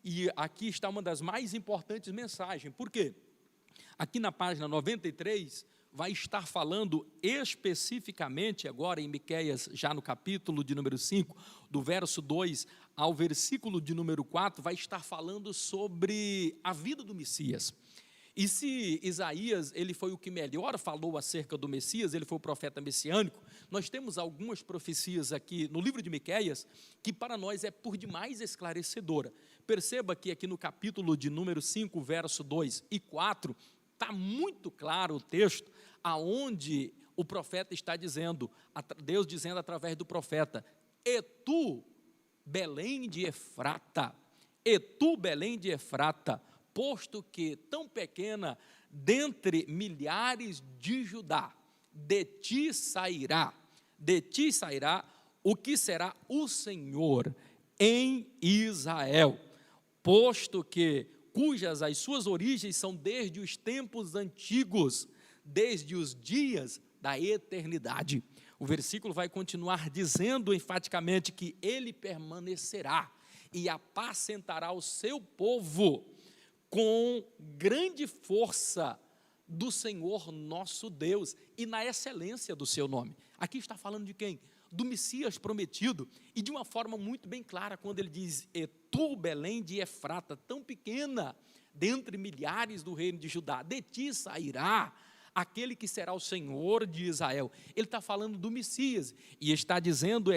e aqui está uma das mais importantes mensagens. Por quê? Aqui na página 93, vai estar falando especificamente agora em Miqueias, já no capítulo de número 5, do verso 2 ao versículo de número 4, vai estar falando sobre a vida do Messias. E se Isaías, ele foi o que melhor falou acerca do Messias, ele foi o profeta messiânico, nós temos algumas profecias aqui no livro de Miqueias, que para nós é por demais esclarecedora. Perceba que aqui no capítulo de número 5, verso 2 e 4, está muito claro o texto, aonde o profeta está dizendo, Deus dizendo através do profeta, e tu, Belém de Efrata, posto que tão pequena dentre milhares de Judá, de ti sairá o que será o Senhor em Israel, posto que cujas as suas origens são desde os tempos antigos, desde os dias da eternidade. O versículo vai continuar dizendo enfaticamente que ele permanecerá e apacentará o seu povo com grande força do Senhor nosso Deus e na excelência do seu nome. Aqui está falando de quem? Do Messias prometido, e de uma forma muito bem clara, quando ele diz, e tu, Belém de Efrata, tão pequena, dentre milhares do reino de Judá, de ti sairá aquele que será o Senhor de Israel. Ele está falando do Messias, e está dizendo,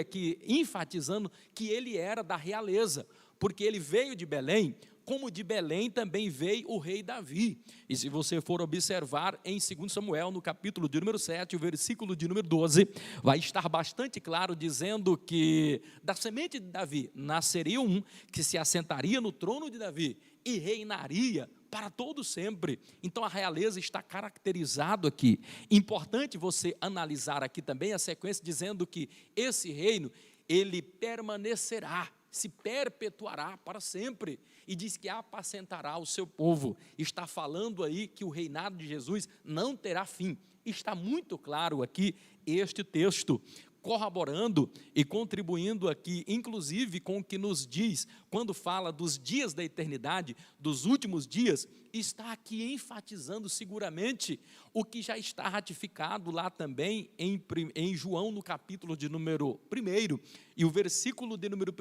enfatizando que ele era da realeza, porque ele veio de Belém, como de Belém também veio o rei Davi. E se você for observar em 2 Samuel, no capítulo de número 7, o versículo de número 12, vai estar bastante claro, dizendo que da semente de Davi nasceria um que se assentaria no trono de Davi e reinaria para todo sempre. Então a realeza está caracterizado aqui. Importante você analisar aqui também a sequência, dizendo que esse reino, ele permanecerá, se perpetuará para sempre, e diz que apacentará o seu povo. Está falando aí que o reinado de Jesus não terá fim. Está muito claro aqui este texto, corroborando e contribuindo aqui, inclusive com o que nos diz, quando fala dos dias da eternidade, dos últimos dias, está aqui enfatizando seguramente o que já está ratificado lá também em João, no capítulo de número 1, e o versículo de número 1,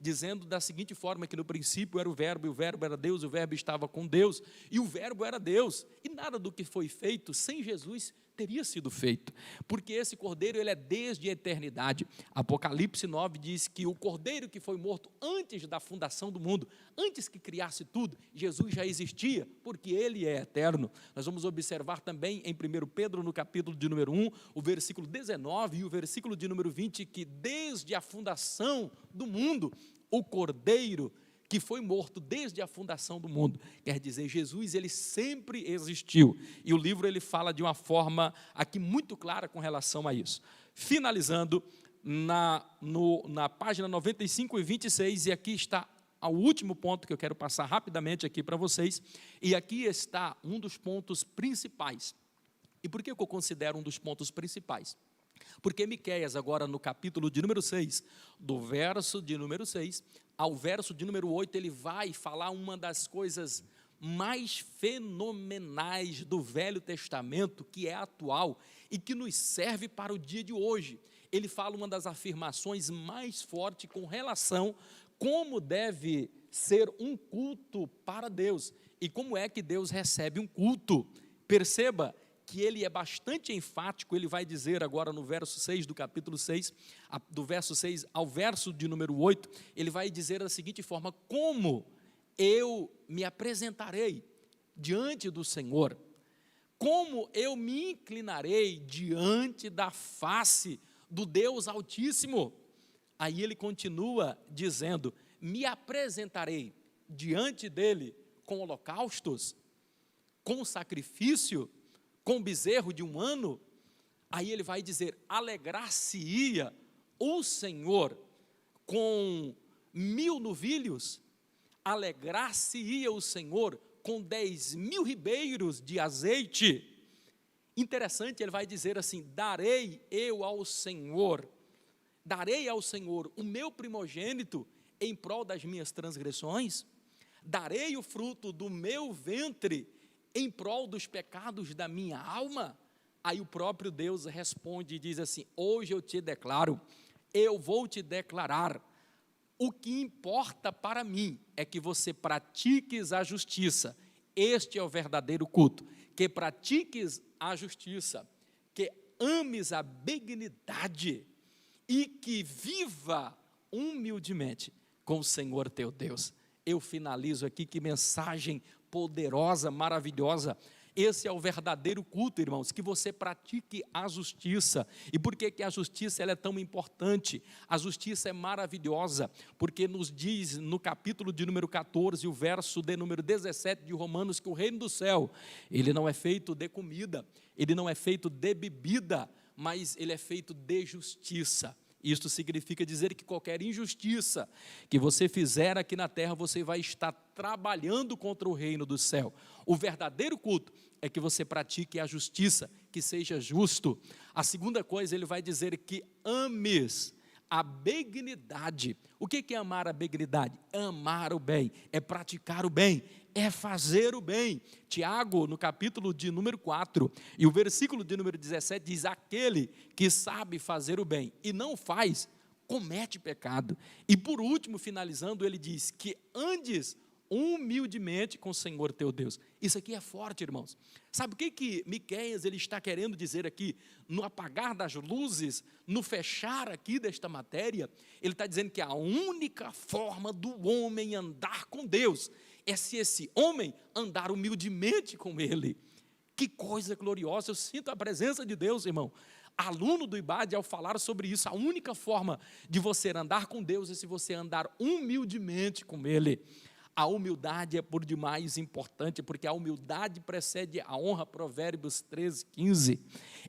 dizendo da seguinte forma, que no princípio era o verbo, e o verbo era Deus, e o verbo estava com Deus, e o verbo era Deus, e nada do que foi feito sem Jesus teria sido feito, porque esse cordeiro, ele é desde a eternidade. Apocalipse 9 diz que o cordeiro que foi morto antes da fundação do mundo, antes que criasse tudo, Jesus já existia, porque ele é eterno. Nós vamos observar também em 1 Pedro, no capítulo de número 1, o versículo 19 e o versículo de número 20, que desde a fundação do mundo, o cordeiro que foi morto desde a fundação do mundo, quer dizer, Jesus, ele sempre existiu, e o livro, ele fala de uma forma aqui muito clara com relação a isso. Finalizando, na página 95 e 26, e aqui está o último ponto que eu quero passar rapidamente aqui para vocês, e aqui está um dos pontos principais. E por que eu considero um dos pontos principais? Porque Miqueias, agora no capítulo de número 6, do verso de número 6 ao verso de número 8, ele vai falar uma das coisas mais fenomenais do Velho Testamento, que é atual e que nos serve para o dia de hoje. Ele fala uma das afirmações mais fortes com relação como deve ser um culto para Deus e como é que Deus recebe um culto. Perceba que ele é bastante enfático. Ele vai dizer agora no verso 6 do capítulo 6, do verso 6 ao verso de número 8, ele vai dizer da seguinte forma: como eu me apresentarei diante do Senhor, como eu me inclinarei diante da face do Deus Altíssimo. Aí ele continua dizendo: me apresentarei diante dele com holocaustos, com sacrifício, com bezerro de um ano. Aí ele vai dizer: alegrar-se-ia o Senhor com 1000 novilhos, alegrar-se-ia o Senhor com 10.000 ribeiros de azeite. Interessante, ele vai dizer assim: darei ao Senhor o meu primogênito em prol das minhas transgressões, darei o fruto do meu ventre em prol dos pecados da minha alma. Aí o próprio Deus responde e diz assim: hoje eu te declaro, eu vou te declarar, o que importa para mim é que você pratiques a justiça. Este é o verdadeiro culto, que pratiques a justiça, que ames a benignidade e que viva humildemente com o Senhor teu Deus. Eu finalizo aqui, que mensagem poderosa, maravilhosa. Esse é o verdadeiro culto, irmãos, que você pratique a justiça. E por que a justiça ela é tão importante? A justiça é maravilhosa, porque nos diz no capítulo de número 14, o verso de número 17 de Romanos, que o reino do céu, ele não é feito de comida, ele não é feito de bebida, mas ele é feito de justiça. Isto significa dizer que qualquer injustiça que você fizer aqui na terra, você vai estar trabalhando contra o reino do céu. O verdadeiro culto é que você pratique a justiça, que seja justo. A segunda coisa, ele vai dizer que ames a benignidade. O que é amar a benignidade? É amar o bem, é praticar o bem, é fazer o bem. Tiago, no capítulo de número 4, e o versículo de número 17, diz: aquele que sabe fazer o bem e não faz, comete pecado. E por último, finalizando, ele diz que andes humildemente com o Senhor teu Deus. Isso aqui é forte, irmãos. Sabe o que Miqueias ele está querendo dizer aqui? No apagar das luzes, no fechar aqui desta matéria, ele está dizendo que a única forma do homem andar com Deus é se esse homem andar humildemente com Ele. Que coisa gloriosa, eu sinto a presença de Deus, irmão. Aluno do IBAD, ao falar sobre isso, a única forma de você andar com Deus é se você andar humildemente com Ele. A humildade é por demais importante, porque a humildade precede a honra, Provérbios 13, 15.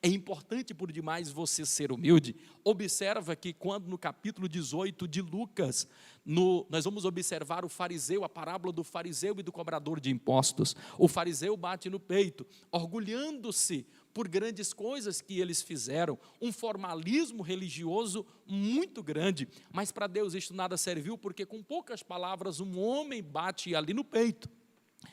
É importante por demais você ser humilde. Observa que quando no capítulo 18 de Lucas, nós vamos observar o fariseu, a parábola do fariseu e do cobrador de impostos. O fariseu bate no peito, orgulhando-se por grandes coisas que eles fizeram, um formalismo religioso muito grande, mas para Deus isto nada serviu, porque com poucas palavras um homem bate ali no peito,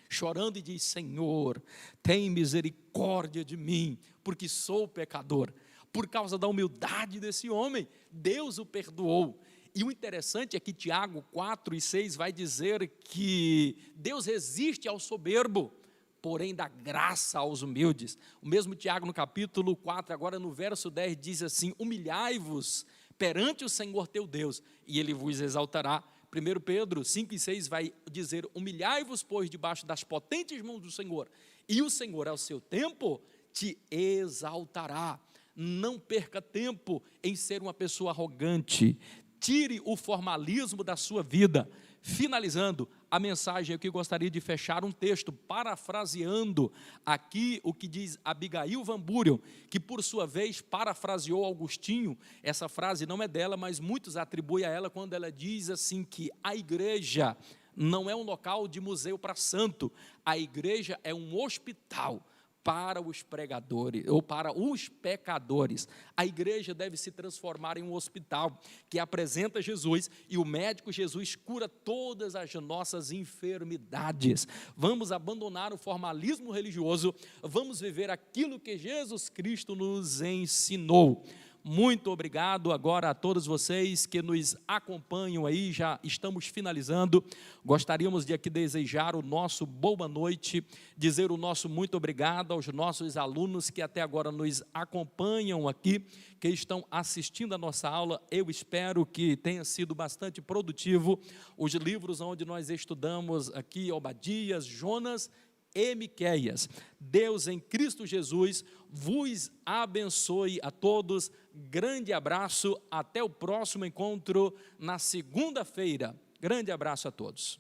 chorando e diz: Senhor, tem misericórdia de mim, porque sou pecador. Por causa da humildade desse homem, Deus o perdoou. E o interessante é que Tiago 4 e 6 vai dizer que Deus resiste ao soberbo, porém dá graça aos humildes. O mesmo Tiago no capítulo 4, agora no verso 10, diz assim: humilhai-vos perante o Senhor teu Deus, e Ele vos exaltará. 1 Pedro 5 e 6 vai dizer: humilhai-vos, pois, debaixo das potentes mãos do Senhor, e o Senhor, ao seu tempo, te exaltará. Não perca tempo em ser uma pessoa arrogante, tire o formalismo da sua vida. Finalizando a mensagem, eu gostaria de fechar um texto, parafraseando aqui o que diz Abigail Van Buren, que por sua vez parafraseou Agostinho. Essa frase não é dela, mas muitos atribuem a ela, quando ela diz assim que a igreja não é um local de museu para santo, a igreja é um hospital para os pregadores, ou para os pecadores. A igreja deve se transformar em um hospital que apresenta Jesus, e o médico Jesus cura todas as nossas enfermidades. Vamos abandonar o formalismo religioso, vamos viver aquilo que Jesus Cristo nos ensinou. Muito obrigado agora a todos vocês que nos acompanham aí, já estamos finalizando. Gostaríamos de aqui desejar o nosso boa noite, dizer o nosso muito obrigado aos nossos alunos que até agora nos acompanham aqui, que estão assistindo a nossa aula. Eu espero que tenha sido bastante produtivo os livros onde nós estudamos aqui, Obadias, Jonas e Miqueias. Deus em Cristo Jesus vos abençoe a todos. Grande abraço, até o próximo encontro na segunda-feira. Grande abraço a todos.